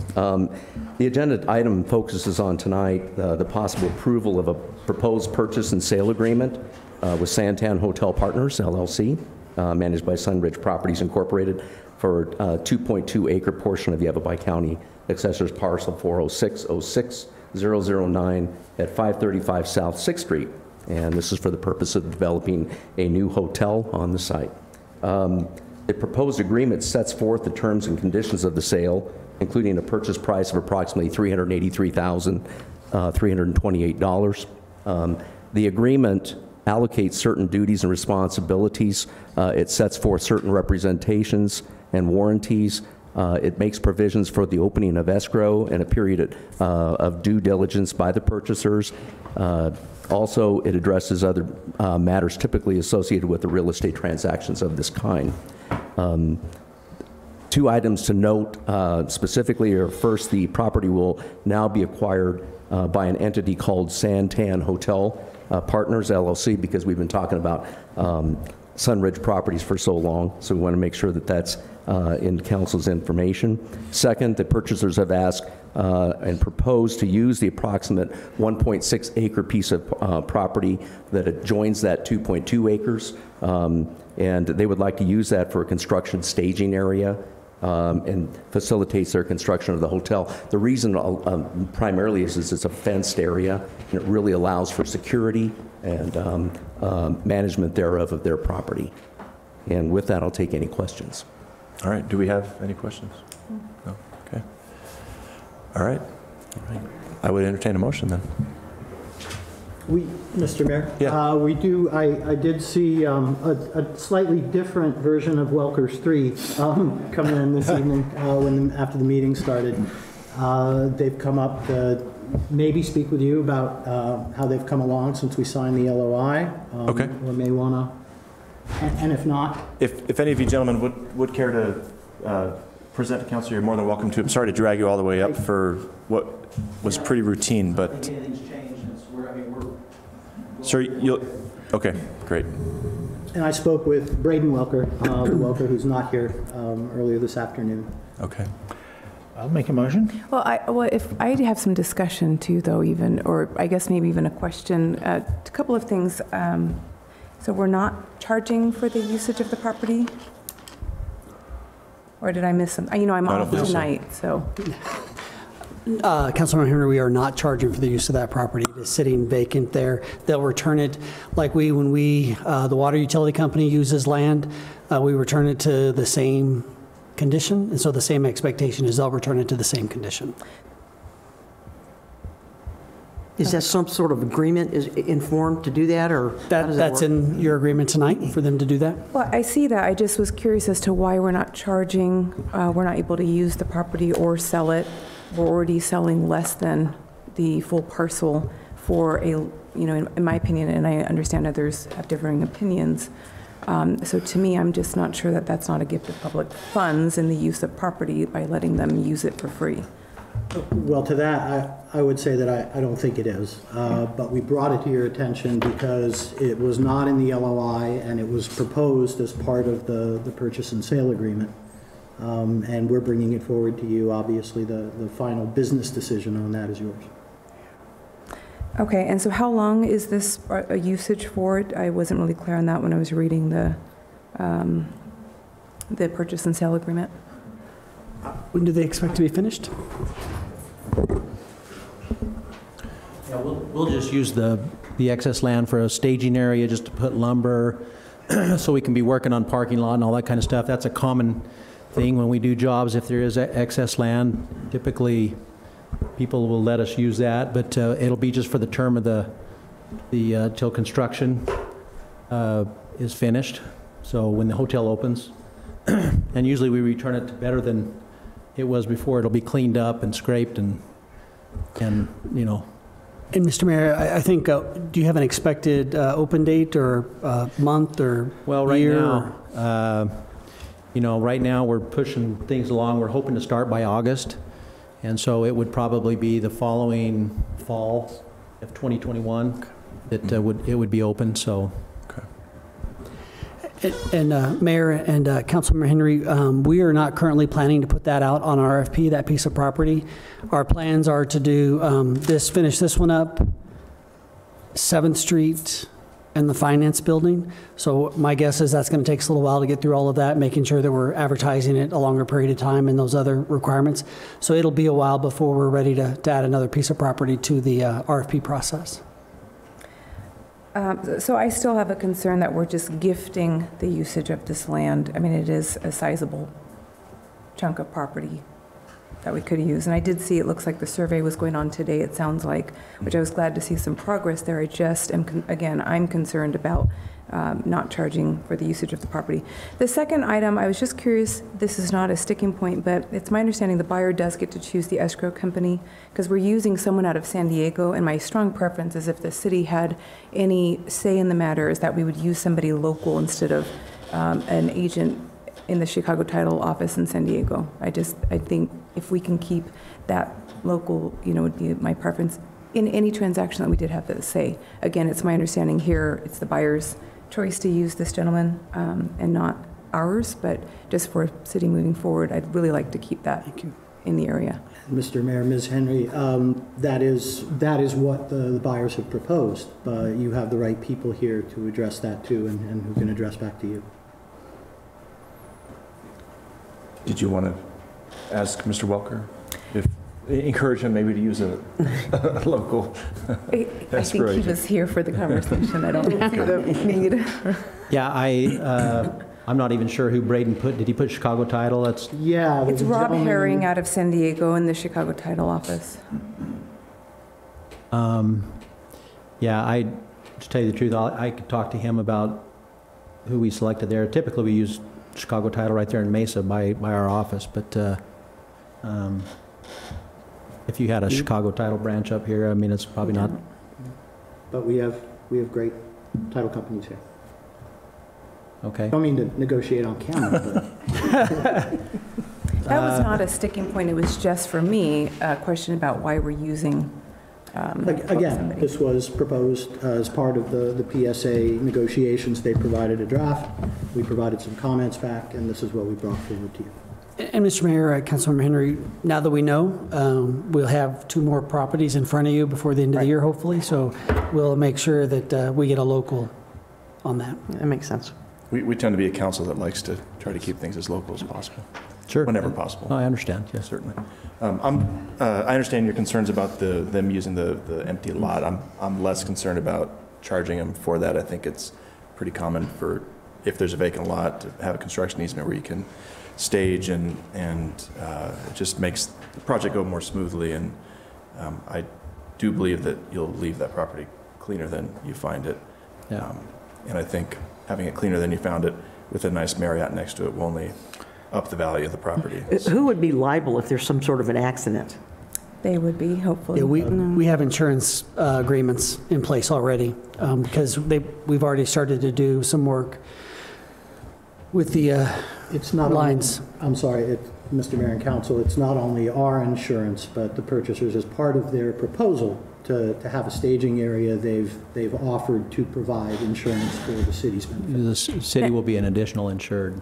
The agenda item focuses on tonight the possible approval of a proposed purchase and sale agreement with Santana Hotel Partners, LLC. managed by Sunridge Properties Incorporated for a 2.2 acre portion of Yavapai County Assessor's Parcel 40606-009 at 535 South 6th Street. And this is for the purpose of developing a new hotel on the site. The proposed agreement sets forth the terms and conditions of the sale, including a purchase price of approximately $383,328. The agreement allocates certain duties and responsibilities. It sets forth certain representations and warranties. It makes provisions for the opening of escrow and a period of due diligence by the purchasers. Also, it addresses other matters typically associated with the real estate transactions of this kind. Two items to note specifically are, first, the property will now be acquired by an entity called Santana Hotel Partners, LLC, because we've been talking about Sunridge Properties for so long, so we want to make sure that that's in council's information. Second, the purchasers have asked and proposed to use the approximate 1.6 acre piece of property that adjoins that 2.2 acres, and they would like to use that for a construction staging area and facilitates their construction of the hotel. The reason primarily is it's a fenced area, and it really allows for security and management thereof of their property. And with that, I'll take any questions. All right, do we have any questions? No, okay. All right. I would entertain a motion then. Mr. Mayor? Yeah. I did see a slightly different version of Welker's 3 coming in this evening after the meeting started. They've come up to maybe speak with you about how they've come along since we signed the LOI. Okay. Or may want to, and if not. If any of you gentlemen would care to present to council, you're more than welcome to. I'm sorry to drag you all the way up for what was pretty routine, but. Sir, okay, great. And I spoke with Braden Welker, the Welker who's not here, earlier this afternoon. Okay. I'll make a motion. Well, if I have some discussion too, though, even, or I guess maybe even a question, a couple of things. So we're not charging for the usage of the property? Or did I miss something? You know, I'm off tonight, so. Councilmember Henry, we are not charging for the use of that property. It's sitting vacant there. They'll return it like when the water utility company uses land, we return it to the same condition. And so the same expectation is they'll return it to the same condition. Is that some sort of agreement is informed to do that, or that's in your agreement tonight for them to do that? Well, I see that. I just was curious as to why we're not charging, we're not able to use the property or sell it. We're already selling less than the full parcel for a, in my opinion, and I understand others have differing opinions. So to me, I'm just not sure that that's not a gift of public funds in the use of property by letting them use it for free. Well, to that, I would say that I don't think it is. But we brought it to your attention because it was not in the LOI and it was proposed as part of the purchase and sale agreement. And we're bringing it forward to you. Obviously, the final business decision on that is yours. Okay, and so how long is this a usage for it? I wasn't really clear on that when I was reading the purchase and sale agreement. When do they expect to be finished? Yeah, we'll just use the excess land for a staging area just to put lumber so we can be working on parking lot and all that kind of stuff. That's a common thing when we do jobs. If there is excess land, typically people will let us use that, but it'll be just for the term of the till construction is finished. So when the hotel opens, and usually we return it to better than it was before. It'll be cleaned up and scraped and you know. And Mr. Mayor, I think, do you have an expected open date or month or year? Well, right now we're pushing things along. We're hoping to start by August, and so it would probably be the following fall of 2021 that it would be open. So. And Mayor and Councilmember Henry, we are not currently planning to put that out on RFP, that piece of property. Our plans are to do finish this one up, 7th Street, and the finance building. So my guess is that's going to take us a little while to get through all of that, making sure that we're advertising it a longer period of time and those other requirements. So it'll be a while before we're ready to add another piece of property to the RFP process. So I still have a concern that we're just gifting the usage of this land. I mean, it is a sizable chunk of property that we could use. And I did see, it looks like the survey was going on today, it sounds like, which I was glad to see some progress there. I just am, again, I'm concerned about not charging for the usage of the property. The second item, I was just curious, this is not a sticking point, but it's my understanding the buyer does get to choose the escrow company, because we're using someone out of San Diego, and my strong preference is if the city had any say in the matter is that we would use somebody local instead of an agent in the Chicago title office in San Diego. I think if we can keep that local, would be my preference in any transaction that we did have to say. Again, it's my understanding here, it's the buyer's choice to use this gentleman and not ours, but just for city moving forward, I'd really like to keep that in the area. Mr. Mayor, Ms. Henry, that is what the buyers have proposed, but you have the right people here to address that too, and who can address back to you. Did you want to ask Mr. Welker if encourage him maybe to use a local I think he was here for the conversation. I don't see the need. Yeah, I'm not even sure who Braden put. Did he put Chicago Title? It's Rob Herring out of San Diego in the Chicago Title office. Yeah, to tell you the truth, I could talk to him about who we selected there. Typically, we use Chicago Title right there in Mesa by our office, but if you had a Chicago Title branch up here, I mean, it's probably not. But we have great title companies here. Okay. I don't mean to negotiate on camera, but. That was not a sticking point. It was just for me a question about why we're using. Again, this was proposed as part of the PSA negotiations. They provided a draft. We provided some comments back, and this is what we brought forward to you. And Mr. Mayor, Councilmember Henry, now that we know, we'll have 2 more properties in front of you before the end of the year, hopefully. So we'll make sure that we get a local on that. That makes sense. We tend to be a council that likes to try to keep things as local as possible. Sure. Whenever possible. I understand, yes. Certainly. I understand your concerns about them using the empty lot. I'm less concerned about charging them for that. I think it's pretty common for, if there's a vacant lot, to have a construction easement where you can stage and it just makes the project go more smoothly. And I do believe that you'll leave that property cleaner than you find it. Yeah. And I think having it cleaner than you found it with a nice Marriott next to it will only up the value of the property. Who would be liable if there's some sort of an accident? They would be, hopefully. Yeah, we have insurance agreements in place already because we've already started to do some work with the it's not lines. I'm sorry, Mr. Mayor and Council, it's not only our insurance, but the purchasers, as part of their proposal to have a staging area, they've offered to provide insurance for the city's benefit. The city will be an additional insured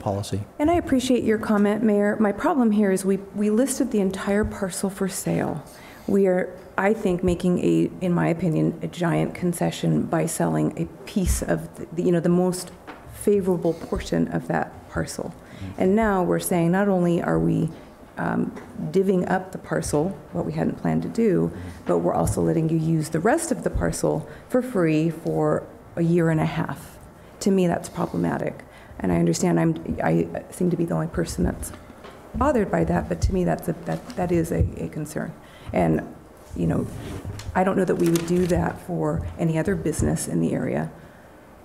policy. And I appreciate your comment, Mayor. My problem here is we listed the entire parcel for sale. We are, I think, making in my opinion, a giant concession by selling a piece of the most favorable portion of that parcel. And now we're saying not only are we divvying up the parcel, what we hadn't planned to do, but we're also letting you use the rest of the parcel for free for a year and a half. To me, that's problematic. And I understand I seem to be the only person that's bothered by that, but to me, that is a concern. And, I don't know that we would do that for any other business in the area,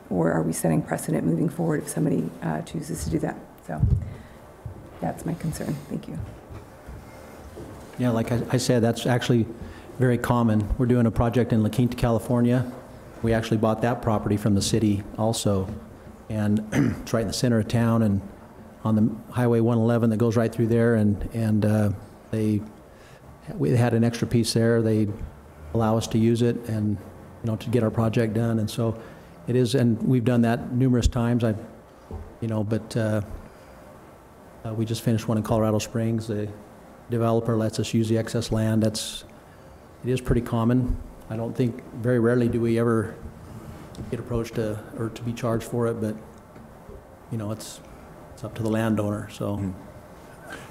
or are we setting precedent moving forward if somebody chooses to do that? So that's my concern. Thank you. Yeah, like I said, that's actually very common. We're doing a project in La Quinta, California. We actually bought that property from the city also. And it's right in the center of town and on the Highway 111 that goes right through there. And we had an extra piece there. They allow us to use it and, to get our project done. And so it is, and we've done that numerous times. But we just finished one in Colorado Springs. The developer lets us use the excess land. It is pretty common. I don't think, very rarely do we ever get approached or to be charged for it, but, you know, it's up to the landowner, so.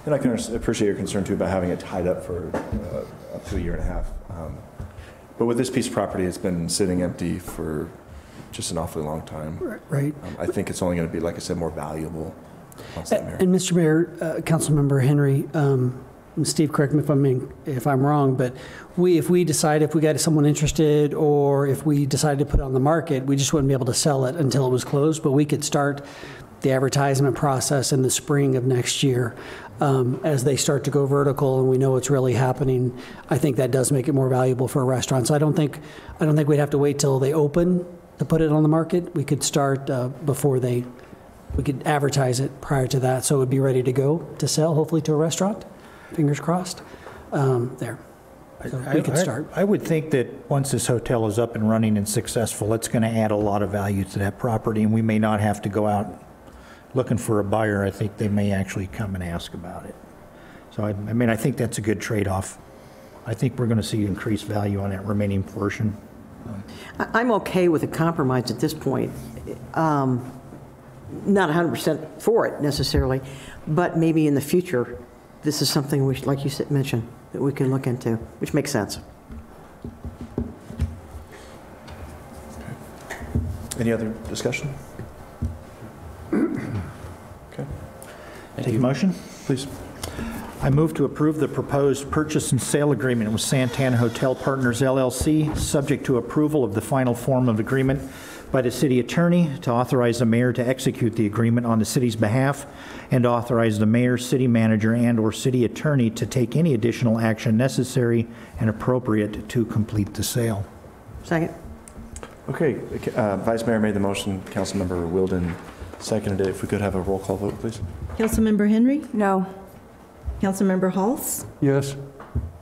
And I can appreciate your concern too about having it tied up for up to a year and a half. But with this piece of property, it's been sitting empty for just an awfully long time. Right. I think it's only going to be, like I said, more valuable. And Mr. Mayor, Councilmember Henry, Steve, correct me if I'm wrong, but if we decide if we got someone interested or if we decided to put it on the market, we just wouldn't be able to sell it until it was closed, but we could start the advertisement process in the spring of next year. As they start to go vertical and we know it's really happening, I think that does make it more valuable for a restaurant. So I don't think we'd have to wait till they open to put it on the market. We could start we could advertise it prior to that, so it would be ready to go to sell, hopefully to a restaurant. Fingers crossed. There. So we could start. I would think that once this hotel is up and running and successful, it's going to add a lot of value to that property, and we may not have to go out looking for a buyer. I think they may actually come and ask about it. So, I mean, I think that's a good trade-off. I think we're going to see increased value on that remaining portion. I'm okay with a compromise at this point. Not 100% for it necessarily, but maybe in the future, this is something we, like you mentioned, that we can look into, which makes sense. Any other discussion? Okay. Take a motion? Please. I move to approve the proposed purchase and sale agreement with Santana Hotel Partners, LLC, subject to approval of the final form of agreement by the city attorney, to authorize the mayor to execute the agreement on the city's behalf, and to authorize the mayor, city manager, and/or city attorney to take any additional action necessary and appropriate to complete the sale. Second. Okay, Vice Mayor made the motion. Councilmember Wilden seconded it. If we could have a roll call vote, please. Councilmember Henry? No. Councilmember Halls? Yes?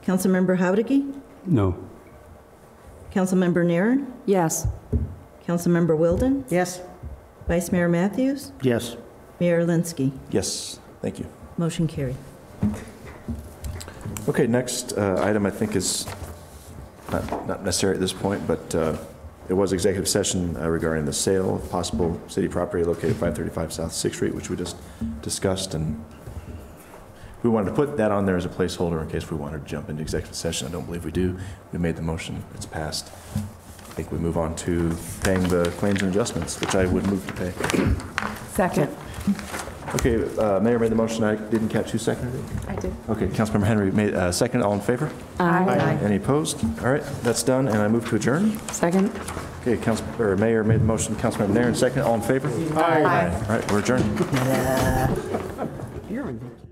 Councilmember Haudegi? No. Councilmember Nairn? Yes. Councilmember Wilden? Yes. Vice Mayor Matthews? Yes. Mayor Linsky? Yes, thank you. Motion carried. Okay, next item I think is not necessary at this point, but it was executive session regarding the sale of possible city property located at 535 South 6th Street, which we just discussed, and we wanted to put that on there as a placeholder in case we wanted to jump into executive session. I don't believe we do. We made the motion. It's passed. I think we move on to paying the claims and adjustments, which I would move to pay. Second. Okay, Mayor made the motion. I didn't catch who seconded it. I did. Okay, Councilmember Henry made second. All in favor? Aye. Any opposed? All right, that's done, and I move to adjourn. Second. Okay, Mayor made the motion. Councilmember Nairn second. All in favor? Aye. All right, we're adjourned. You're ridiculous.